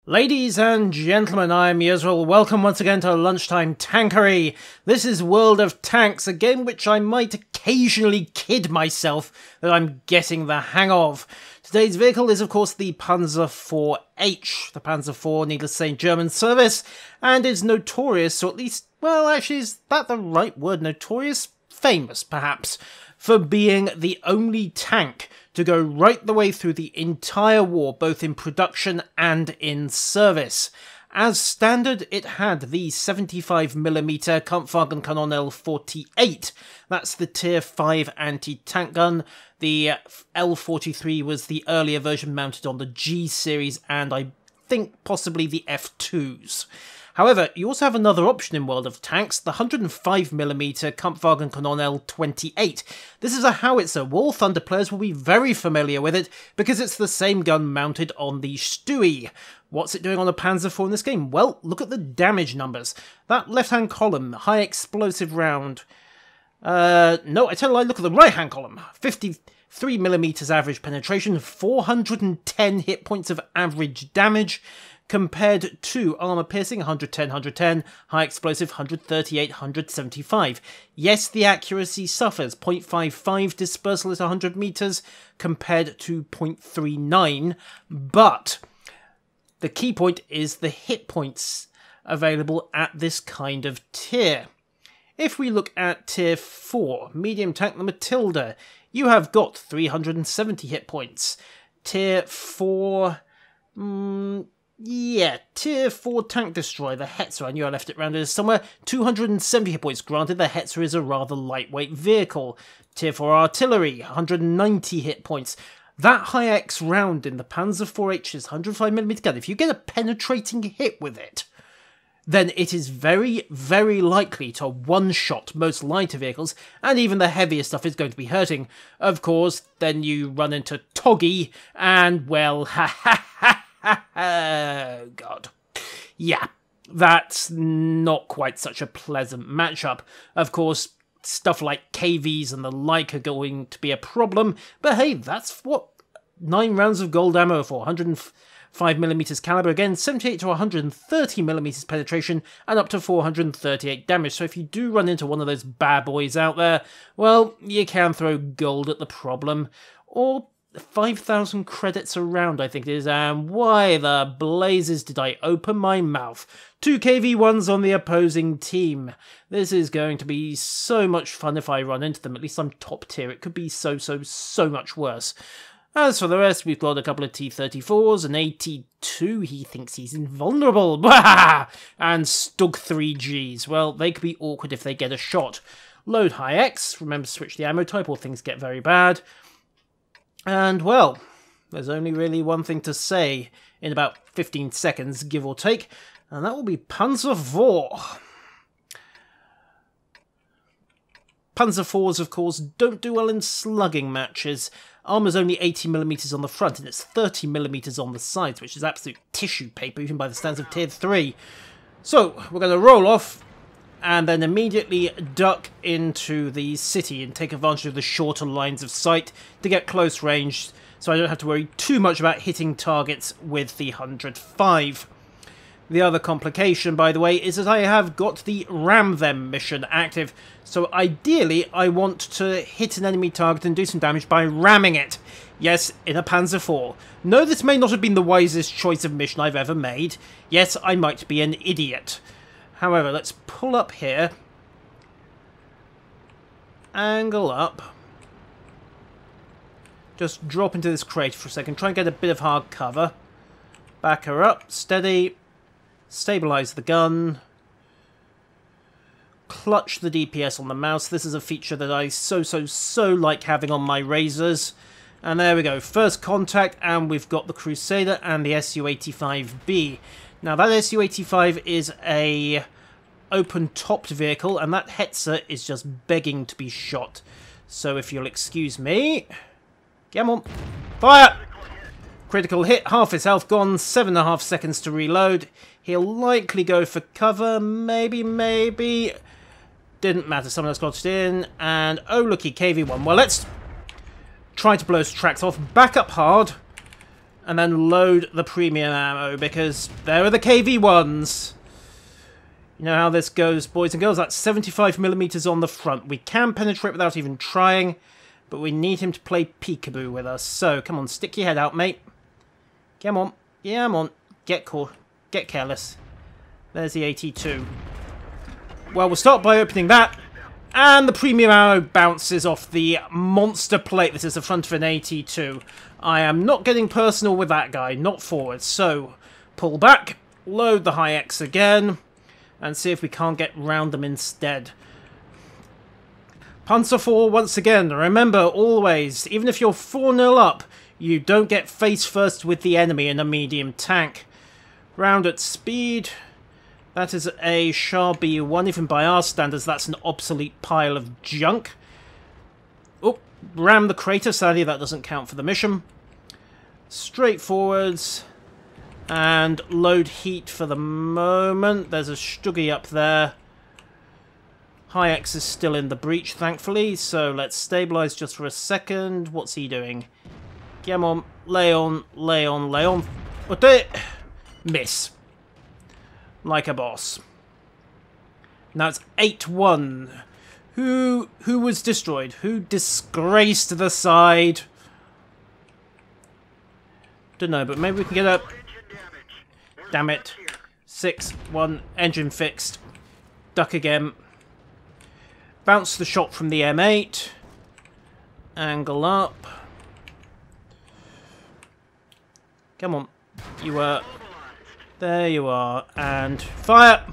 Ladies and gentlemen, I'm Yezreel. Welcome once again to Lunchtime Tankery. This is World of Tanks, a game which I might occasionally kid myself that I'm getting the hang of. Today's vehicle is, of course, the Panzer IV. The Panzer IV, needless to say, in German service, and is notorious, or at least, well, actually, is that the right word? Notorious? Famous, perhaps, for being the only tank to go right the way through the entire war, both in production and in service. As standard, it had the 75mm Kampfwagenkanon L48. That's the Tier 5 anti-tank gun. The L43 was the earlier version mounted on the G series, and I think possibly the F2s. However, you also have another option in World of Tanks, the 105mm Kampfwagenkanon L28. This is a howitzer. War Thunder players will be very familiar with it, because it's the same gun mounted on the Stewie. What's it doing on a Panzer IV in this game? Well, look at the damage numbers. That left-hand column, high explosive round. No, I tell you, I look at the right-hand column. 53mm average penetration, 410 hit points of average damage, compared to armour piercing 110, 110, high explosive 138, 175. Yes, the accuracy suffers, 0.55 dispersal at 100 meters compared to 0.39, but the key point is the hit points available at this kind of tier. If we look at tier 4, medium tank the Matilda, you have got 370 hit points. Tier 4, Tier 4 tank destroyer, the Hetzer, I knew I left it rounded somewhere, 270 hit points. Granted, the Hetzer is a rather lightweight vehicle. Tier 4 artillery, 190 hit points. That high X round in the Panzer IV's 105mm gun, if you get a penetrating hit with it, then it is very, very likely to one-shot most lighter vehicles, and even the heavier stuff is going to be hurting. Of course, then you run into Toggy, and well, oh god. Yeah, that's not quite such a pleasant matchup. Of course, stuff like KVs and the like are going to be a problem, but hey, that's what 9 rounds of gold ammo for 105mm caliber, again 78 to 130mm penetration, and up to 438 damage. So if you do run into one of those bad boys out there, well, you can throw gold at the problem, or 5,000 credits around, I think it is, and why the blazes did I open my mouth? 2 KV1s on the opposing team. This is going to be so much fun if I run into them. At least I'm top tier. It could be so much worse. As for the rest, we've got a couple of T-34s, an AT-2, he thinks he's invulnerable, and Stug 3Gs. Well, they could be awkward if they get a shot. Load high X, remember to switch the ammo type or things get very bad. And, well, there's only really one thing to say in about 15 seconds, give or take, and that will be Panzer IV. Panzer IVs, of course, don't do well in slugging matches. Armour's only 80mm on the front, and it's 30mm on the sides, which is absolute tissue paper, even by the standards of Tier 3. So, we're going to roll off, and then immediately duck into the city and take advantage of the shorter lines of sight to get close range, so I don't have to worry too much about hitting targets with the 105. The other complication, by the way, is that I have got the Ram Them mission active, so ideally I want to hit an enemy target and do some damage by ramming it. Yes, in a Panzer IV. No, this may not have been the wisest choice of mission I've ever made. Yes, I might be an idiot. However, let's pull up here. Angle up. Just drop into this crate for a second. Try and get a bit of hard cover. Back her up. Steady. Stabilize the gun. Clutch the DPS on the mouse. This is a feature that I so like having on my Razors. And there we go. First contact, and we've got the Crusader and the Su-85B. Now that Su-85 is a open-topped vehicle, and that Hetzer is just begging to be shot. So if you'll excuse me... Come on. Fire! Critical hit, half his health gone, 7.5 seconds to reload. He'll likely go for cover, maybe. Didn't matter, someone else got it in. And, oh looky, KV1. Well, let's try to blow his tracks off. Back up hard. and then load the premium ammo, because there are the KV-1s. You know how this goes, boys and girls. That's 75mm on the front. We can penetrate without even trying, but we need him to play peekaboo with us. So, come on, stick your head out, mate. Come on. Yeah, come on. Get careless. There's the AT2. Well, we'll start by opening that. And the premium ammo bounces off the monster plate. This is the front of an AT2. I am not getting personal with that guy. Not forward. So, pull back. Load the high X again. And see if we can't get round them instead. Panzer IV, once again, remember always, even if you're 4-0 up, you don't get face first with the enemy in a medium tank. Round at speed. That is a Shah B1. Even by our standards, that's an obsolete pile of junk. Oh, ram the crater. Sadly, that doesn't count for the mission. Straight forwards. And load heat for the moment. There's a Stuggy up there. High X is still in the breach, thankfully. So let's stabilize just for a second. What's he doing? Come on. Lay on, lay on, lay on. What it? Miss. Like a boss. Now it's 8-1. Who was destroyed? Who disgraced the side? Don't know, but maybe we can get up. Damn it. 6-1. Engine fixed. Duck again. Bounce the shot from the M8. Angle up. Come on. You are. There you are. And fire!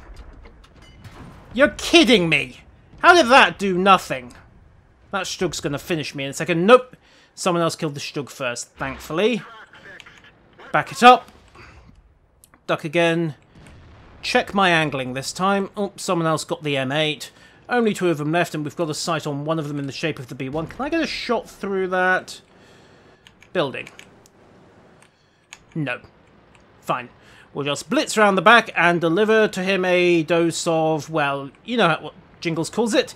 You're kidding me! How did that do nothing? That Stug's gonna finish me in a second. Nope. Someone else killed the Stug first, thankfully. Back it up. Duck again. Check my angling this time. Oh, someone else got the M8. Only 2 of them left, and we've got a sight on one of them in the shape of the B1. Can I get a shot through that building? No. Fine. We'll just blitz around the back and deliver to him a dose of, well, you know what Jingles calls it.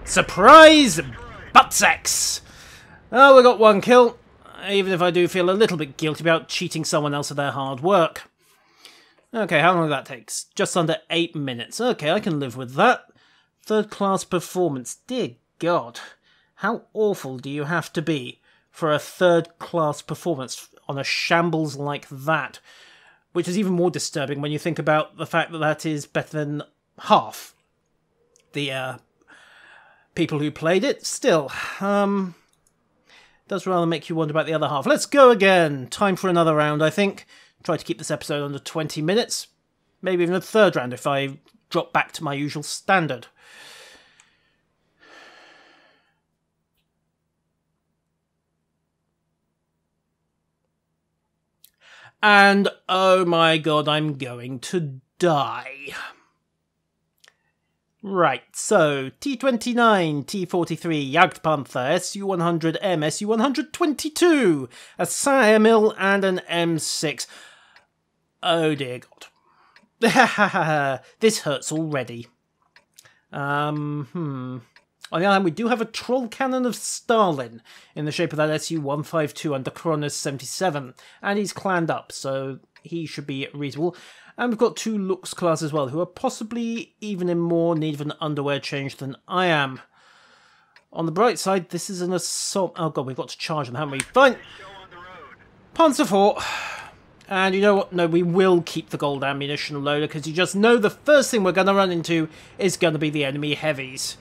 Surprise! Butt sex! Oh, we got 1 kill. Even if I do feel a little bit guilty about cheating someone else of their hard work. Okay, how long that takes? Just under 8 minutes. Okay, I can live with that. 3rd class performance. Dear God. How awful do you have to be for a 3rd class performance on a shambles like that? Which is even more disturbing when you think about the fact that that is better than half the people who played it. Still, does rather make you wonder about the other half. Let's go again. Time for another round, I think. Try to keep this episode under 20 minutes. Maybe even a 3rd round if I drop back to my usual standard. And, oh my God, I'm going to die. Right, so, T-29, T-43, Jagdpanther, Su-100M, Su-122, a Saint-Emile, and an M6. Oh dear God. This hurts already. On the other hand, we do have a troll cannon of Stalin in the shape of that Su-152 under Kronos 77, and he's clanned up, so he should be reasonable. And we've got 2 Lux class as well, who are possibly even in more need of an underwear change than I am. On the bright side, this is an assault. Oh God, we've got to charge them, haven't we? Fine. Panzer IV. And you know what? No, we will keep the gold ammunition loader, because you just know the first thing we're going to run into is going to be the enemy heavies.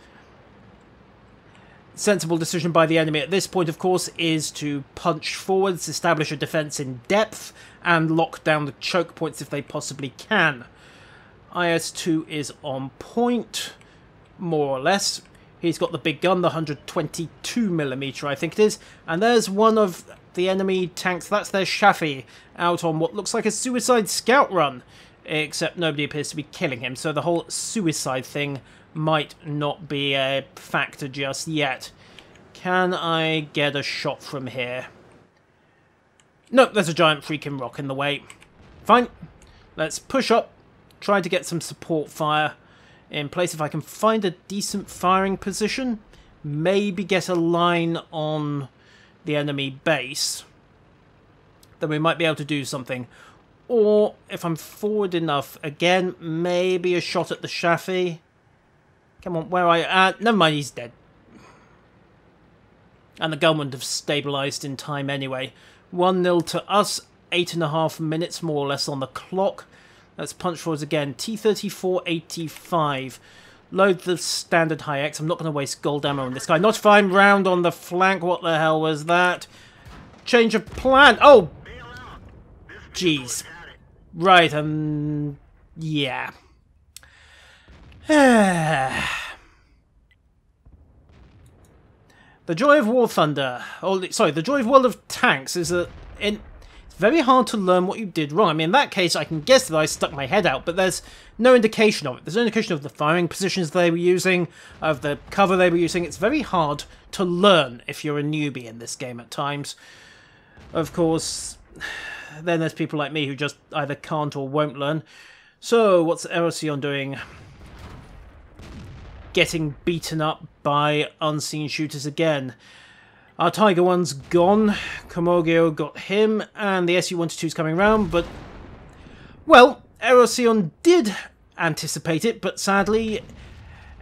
Sensible decision by the enemy at this point, of course, is to punch forwards, establish a defence in depth, and lock down the choke points if they possibly can. IS-2 is on point, more or less. He's got the big gun, the 122mm, I think it is, and there's one of the enemy tanks. That's their Shafi, out on what looks like a suicide scout run, except nobody appears to be killing him, so the whole suicide thing might not be a factor just yet. Can I get a shot from here? Nope, there's a giant freaking rock in the way. Fine. Let's push up, try to get some support fire. in place. If I can find a decent firing position, maybe get a line on the enemy base, then we might be able to do something. Or if I'm forward enough, again, maybe a shot at the Shafi. Come on, where are you? Never mind, he's dead. And the gun wouldn't have stabilised in time anyway. 1-0 to us, 8.5 minutes more or less on the clock. Let's punch forwards again. T-34 85. Load the standard high X. I'm not going to waste gold ammo on this guy. Not if I'm round on the flank. What the hell was that? Change of plan. Oh! Jeez. Right, yeah. The joy of War Thunder. Oh, sorry, the joy of World of Tanks is that it's very hard to learn what you did wrong. I mean, in that case, I can guess that I stuck my head out, but there's no indication of it. There's no indication of the firing positions they were using, of the cover they were using. It's very hard to learn if you're a newbie in this game at times. Of course, then there's people like me who just either can't or won't learn. So, what's Erosión doing? Getting beaten up by unseen shooters again. Our Tiger 1's gone. Komogyo got him, and the Su-122's coming round, but... well, Erosión did anticipate it, but sadly,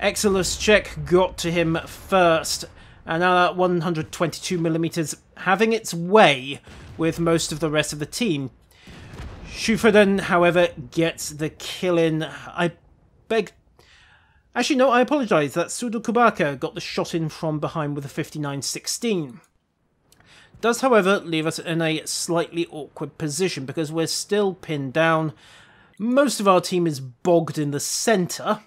Exeluscheck got to him first, and now that 122mm having its way with most of the rest of the team. Schuferden, however, gets the kill in. I beg... actually, no, I apologise. That Sudo Kubaka got the shot in from behind with a 59-16. Does, however, leave us in a slightly awkward position because we're still pinned down. Most of our team is bogged in the centre.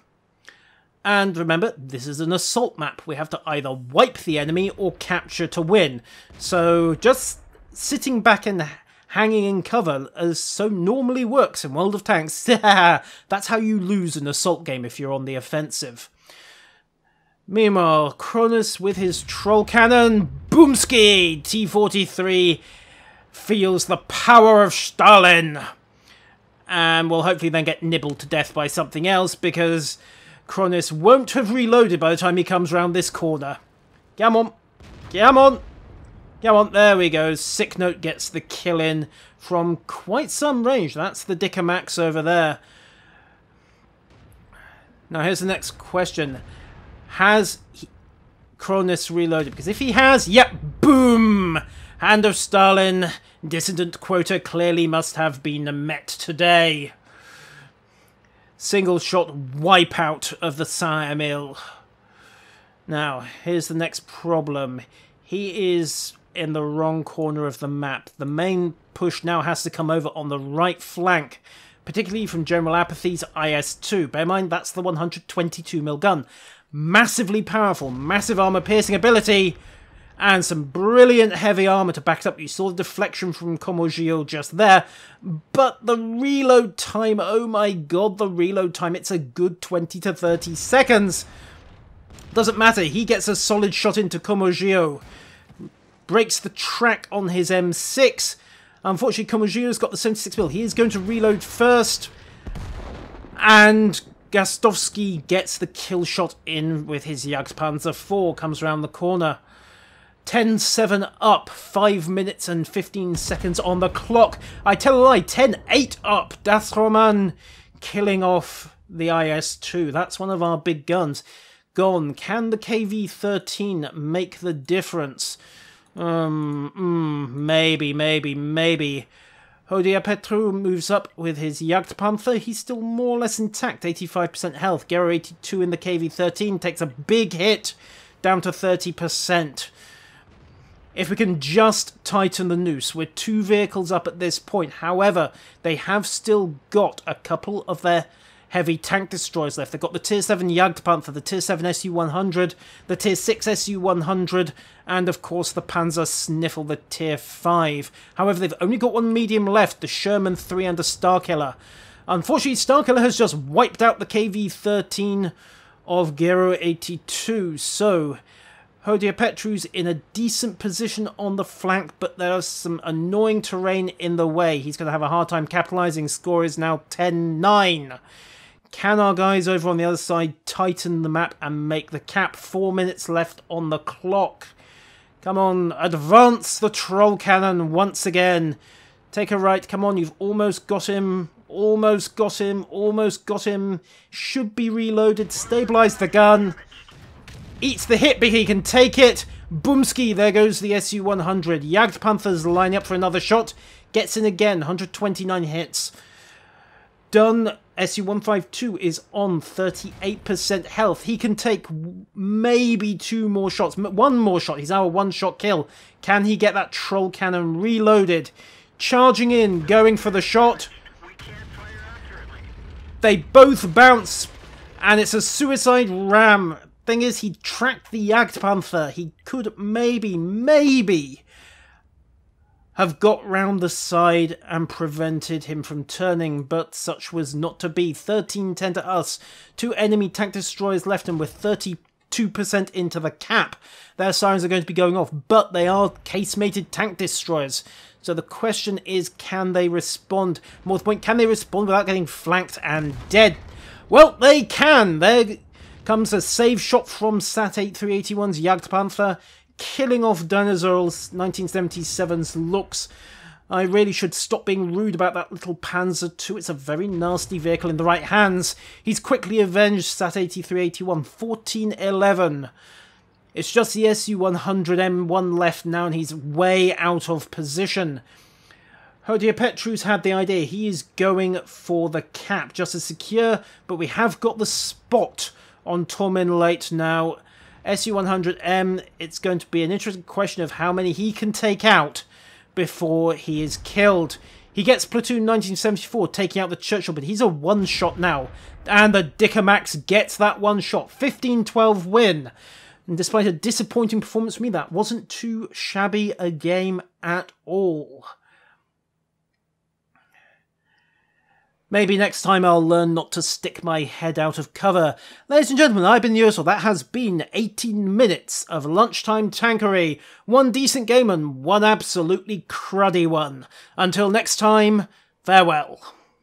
And remember, this is an assault map. We have to either wipe the enemy or capture to win. So just sitting back and hanging in cover, as so normally works in World of Tanks. That's how you lose an assault game if you're on the offensive. Meanwhile, Cronus with his troll cannon, boomski! T-43 feels the power of Stalin. And will hopefully then get nibbled to death by something else, because Cronus won't have reloaded by the time he comes round this corner. Come on. Come on. Come on, there we go. Sick Note gets the kill in from quite some range. That's the Dicker Max over there. Now here's the next question. Has Cronus reloaded? Because if he has, yep, boom! Hand of Stalin, dissident quota clearly must have been met today. Single shot wipeout of the Saint-Emile. Now, here's the next problem. He is in the wrong corner of the map. The main push now has to come over on the right flank, particularly from General Apathy's IS-2. Bear in mind, that's the 122mm gun. Massively powerful, massive armor-piercing ability, and some brilliant heavy armor to back it up. You saw the deflection from Komogyo just there, but the reload time, oh my god, the reload time, it's a good 20 to 30 seconds. Doesn't matter, he gets a solid shot into Komogyo. Breaks the track on his M6. Unfortunately, Komogyo's got the 76mm. He is going to reload first. And Gastovsky gets the kill shot in with his Jagdpanzer IV. Comes around the corner. 10-7 up. 5 minutes and 15 seconds on the clock. I tell a lie. 10-8 up. Dasroman killing off the IS-2. That's one of our big guns. Gone. Can the KV-13 make the difference? Maybe. Hodia Petru moves up with his Jagdpanther. He's still more or less intact, 85% health. Gero 82 in the KV-13 takes a big hit, down to 30%. If we can just tighten the noose, we're 2 vehicles up at this point. However, they have still got a couple of their heavy tank destroyers left. They've got the Tier 7 Jagdpanther, the Tier 7 Su-100, the Tier 6 Su-100, and of course the Panzer Sniffle, the Tier 5. However, they've only got 1 medium left, the Sherman 3 and the Starkiller. Unfortunately, Starkiller has just wiped out the KV-13 of Gero 82, so Hodia Petru's in a decent position on the flank, but there's some annoying terrain in the way. He's going to have a hard time capitalizing. Score is now 10-9. Can our guys over on the other side tighten the map and make the cap? 4 minutes left on the clock. Come on, advance the troll cannon once again. Take a right, come on, you've almost got him. Almost got him, almost got him. Should be reloaded, stabilise the gun. Eats the hit, but he can take it. Boomski, there goes the Su-100. Jagdpanthers lining up for another shot. Gets in again, 129 hits. Done. Su-152 is on 38% health. He can take maybe 2 more shots. 1 more shot. He's our 1-shot kill. Can he get that troll cannon reloaded? Charging in, going for the shot. They both bounce, and it's a suicide ram. Thing is, he tracked the Jagdpanther. He could maybe have got round the side and prevented him from turning, but such was not to be. 13-10 to us. 2 enemy tank destroyers left, and we're 32% into the cap. Their sirens are going to be going off, but they are casemated tank destroyers. So the question is, can they respond? More to the point, can they respond without getting flanked and dead? Well, they can. There comes a save shot from Sat-8381's Jagdpanther, killing off Dinosaur's 1977's looks. I really should stop being rude about that little Panzer II. It's a very nasty vehicle in the right hands. He's quickly avenged Sat-8381, 14-11. It's just the Su-100M1 left now, and he's way out of position. Hodia Petru's had the idea. He is going for the cap, just as secure, but we have got the spot on Tormin Late now. Su-100M, it's going to be an interesting question of how many he can take out before he is killed. He gets Platoon 1974 taking out the Churchill, but he's a 1-shot now. And the Dickermax gets that 1-shot. 15-12 win. And despite a disappointing performance from me, that wasn't too shabby a game at all. Maybe next time I'll learn not to stick my head out of cover. Ladies and gentlemen, I've been Ursel. That has been 18 minutes of Lunchtime Tankery. 1 decent game and 1 absolutely cruddy one. Until next time, farewell.